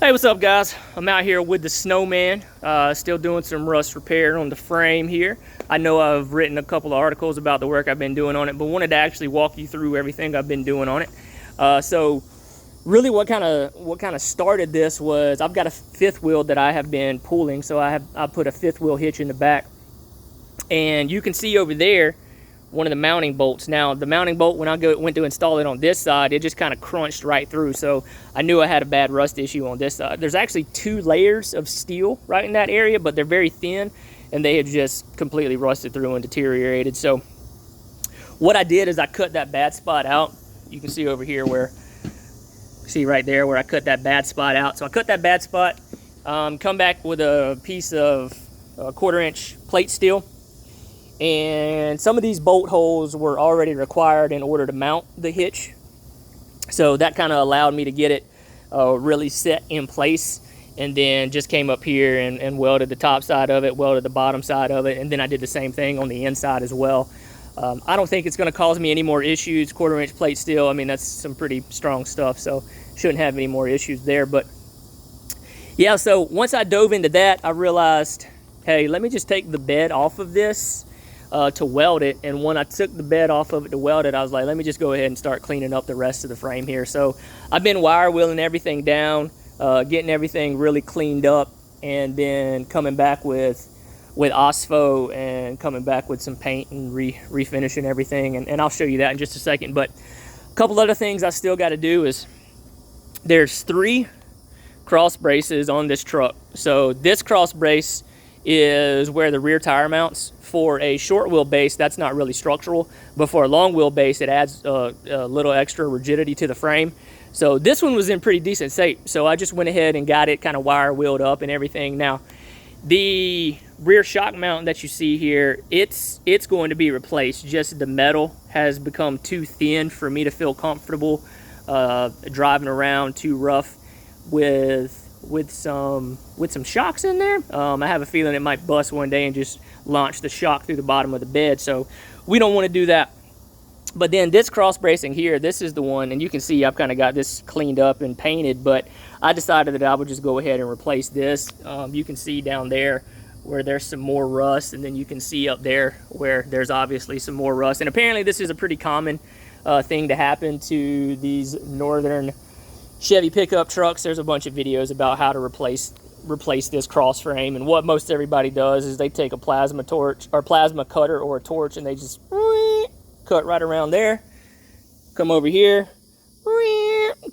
Hey, what's up, guys? I'm out here with the Snowman, still doing some rust repair on the frame here. I know I've written a couple of articles about the work I've been doing on it, but wanted to actually walk you through everything I've been doing on it. So really what kind of started this was I've got a fifth wheel that I have been pulling. So I put a fifth wheel hitch in the back, and you can see over there one of the mounting bolts. Now the mounting bolt, when I went to install it on this side, it just kind of crunched right through, so I knew I had a bad rust issue on this side. There's actually 2 layers of steel right in that area, but they're very thin and they have just completely rusted through and deteriorated. So what I did is I cut that bad spot out. You can see over here see right there where I cut that bad spot out. So I cut that bad spot, come back with a piece of 1/4 inch plate steel. And some of these bolt holes were already required in order to mount the hitch. So that kind of allowed me to get it really set in place. And then just came up here and welded the top side of it, welded the bottom side of it. And then I did the same thing on the inside as well. I don't think it's going to cause me any more issues. 1/4 inch plate steel, I mean, that's some pretty strong stuff. So shouldn't have any more issues there. But yeah, so once I dove into that, I realized, hey, let me just take the bed off of this to weld it. And when I took the bed off of it to weld it, I was like, let me just go ahead and start cleaning up the rest of the frame here. So I've been wire wheeling everything down, getting everything really cleaned up, and then coming back with OSFO and coming back with some paint and refinishing everything. And I'll show you that in just a second. But a couple other things I still got to do is there's 3 cross braces on this truck. So this cross brace is where the rear tire mounts. For a short wheelbase, that's not really structural, but for a long wheelbase, it adds a little extra rigidity to the frame. So this one was in pretty decent shape, so I just went ahead and got it kind of wire wheeled up and everything. Now the rear shock mount that you see here, it's going to be replaced. Just the metal has become too thin for me to feel comfortable driving around, too rough with some shocks in there. I have a feeling it might bust one day and just launch the shock through the bottom of the bed, so we don't want to do that. But then this cross bracing here, this is the one, and you can see I've kind of got this cleaned up and painted, but I decided that I would just go ahead and replace this. You can see down there where there's some more rust, and then you can see up there where there's obviously some more rust. And apparently this is a pretty common thing to happen to these northern Chevy pickup trucks. There's a bunch of videos about how to replace this cross frame, and what most everybody does is they take a plasma torch or plasma cutter or a torch, and they just cut right around there, come over here,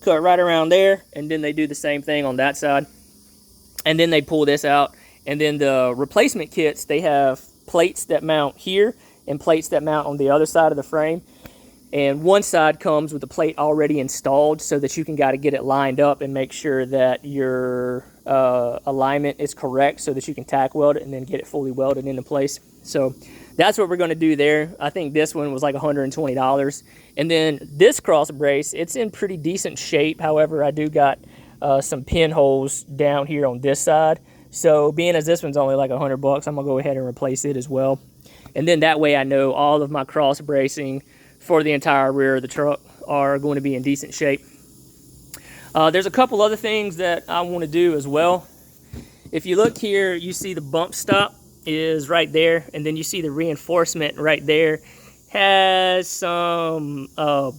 cut right around there, and then they do the same thing on that side, and then they pull this out. And then the replacement kits, they have plates that mount here and plates that mount on the other side of the frame. And one side comes with the plate already installed, so that you can get it lined up and make sure that your alignment is correct, so that you can tack weld it and then get it fully welded into place. So that's what we're going to do there. I think this one was like $120. And then this cross brace, it's in pretty decent shape. However, I do got some pinholes down here on this side. So being as this one's only like $100, I'm gonna go ahead and replace it as well. And then that way I know all of my cross bracing for the entire rear of the truck are going to be in decent shape. There's a couple other things that I want to do as well. If you look here, you see the bump stop is right there, and then you see the reinforcement right there has some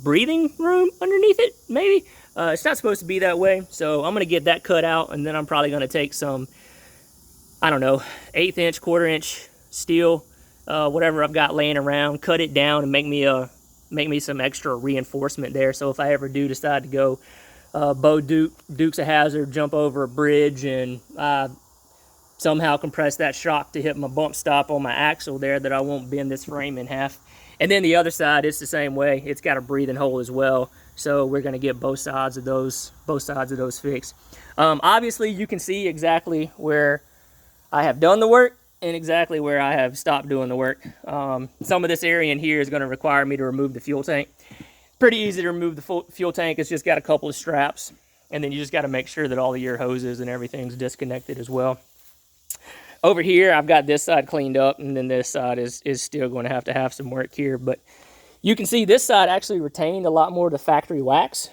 breathing room underneath it, maybe. It's not supposed to be that way, so I'm going to get that cut out, and then I'm probably going to take some, I don't know, 1/8 inch, 1/4 inch steel, whatever I've got laying around, cut it down and make me some extra reinforcement there. So if I ever do decide to go Dukes a hazard, jump over a bridge, and somehow compress that shock to hit my bump stop on my axle there, that I won't bend this frame in half. And then the other side, it's the same way. It's got a breathing hole as well. So we're going to get both sides of those fixed. Obviously, you can see exactly where I have done the work and exactly where I have stopped doing the work. Some of this area in here is going to require me to remove the fuel tank. Pretty easy to remove the fuel tank. It's just got a couple of straps, and then you just got to make sure that all of your hoses and everything's disconnected as well. Over here, I've got this side cleaned up, and then this side is still going to have some work here. But you can see this side actually retained a lot more of the factory wax.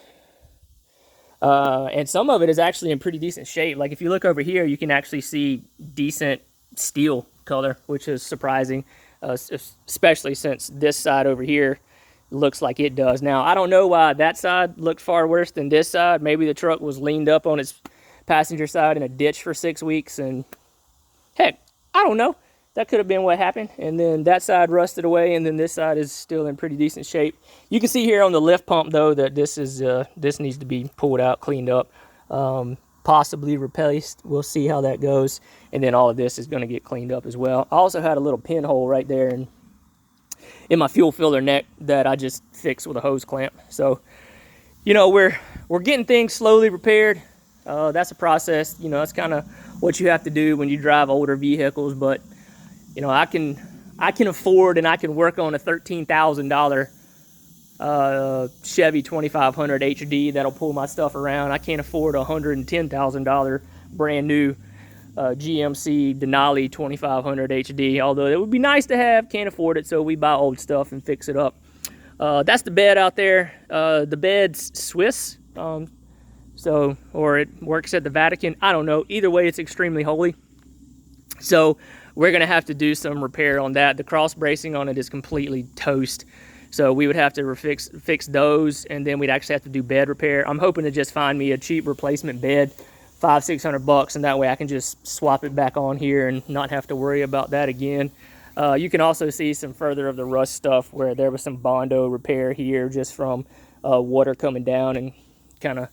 And some of it is actually in pretty decent shape. Like if you look over here, you can actually see decent steel color, which is surprising, especially since this side over here looks like it does. Now, I don't know why that side looked far worse than this side. Maybe the truck was leaned up on its passenger side in a ditch for 6 weeks, and heck, I don't know. That could have been what happened. And then that side rusted away, and then this side is still in pretty decent shape. You can see here on the lift pump, though, that this needs to be pulled out, cleaned up, possibly replaced. We'll see how that goes. And then all of this is going to get cleaned up as well. I also had a little pinhole right there in my fuel filler neck that I just fixed with a hose clamp. So, you know, we're getting things slowly repaired. That's a process. You know, that's kind of what you have to do when you drive older vehicles. But, you know, I can afford and I can work on a $13,000 Chevy 2500 HD that'll pull my stuff around. I can't afford a $110,000 brand new GMC Denali 2500 HD, although it would be nice to have. Can't afford it, so we buy old stuff and fix it up. That's the bed out there. The bed's Swiss, or it works at the Vatican. I don't know. Either way, it's extremely holy. So we're gonna have to do some repair on that. The cross bracing on it is completely toast. So we would have to fix those, and then we'd actually have to do bed repair. I'm hoping to just find me a cheap replacement bed, $500-600, and that way I can just swap it back on here and not have to worry about that again. You can also see some further of the rust stuff where there was some Bondo repair here just from water coming down and kind of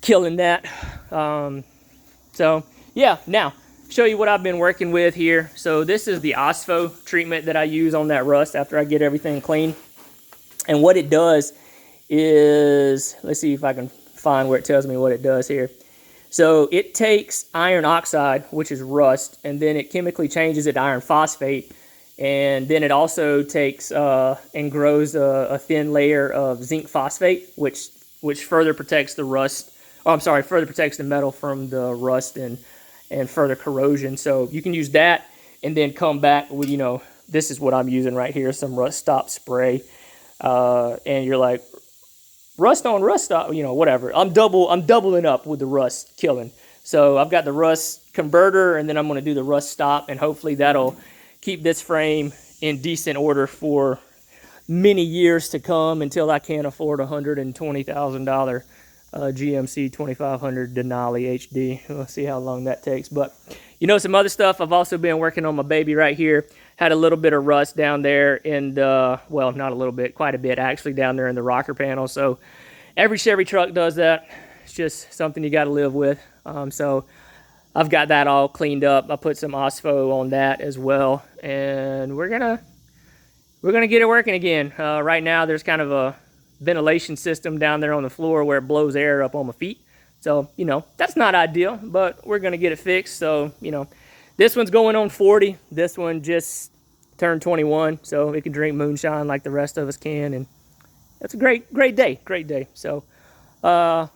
killing that. So yeah, now show you what I've been working with here. So this is the OSPHO treatment that I use on that rust after I get everything clean. And what it does is, let's see if I can find where it tells me what it does here. So it takes iron oxide, which is rust, and then it chemically changes it to iron phosphate. And then it also takes and grows a thin layer of zinc phosphate, which further protects the rust. Oh, I'm sorry, further protects the metal from the rust and further corrosion. So you can use that and then come back with, you know, this is what I'm using right here, some rust stop spray. And you're like, rust on rust stop, you know, whatever. I'm doubling up with the rust killing. So I've got the rust converter, and then I'm going to do the rust stop, and hopefully that'll keep this frame in decent order for many years to come until I can't afford a $120,000 GMC 2500 Denali HD. We'll see how long that takes. But, you know, some other stuff. I've also been working on my baby right here. Had a little bit of rust down there in the, well, not a little bit, quite a bit actually down there in the rocker panel. So every Chevy truck does that. It's just something you got to live with. So I've got that all cleaned up. I put some OSPHO on that as well, and we're gonna get it working again. Right now there's kind of a ventilation system down there on the floor where it blows air up on my feet. So, you know, that's not ideal, but we're gonna get it fixed. So, you know, this one's going on 40. This one just turned 21, so it can drink moonshine like the rest of us can, and that's a great day. So I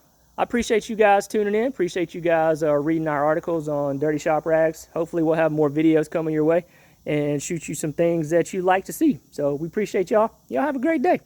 appreciate you guys tuning in. Appreciate you guys reading our articles on Dirty Shop Rags. Hopefully we'll have more videos coming your way and shoot you some things that you like to see. So we appreciate y'all. Y'all have a great day.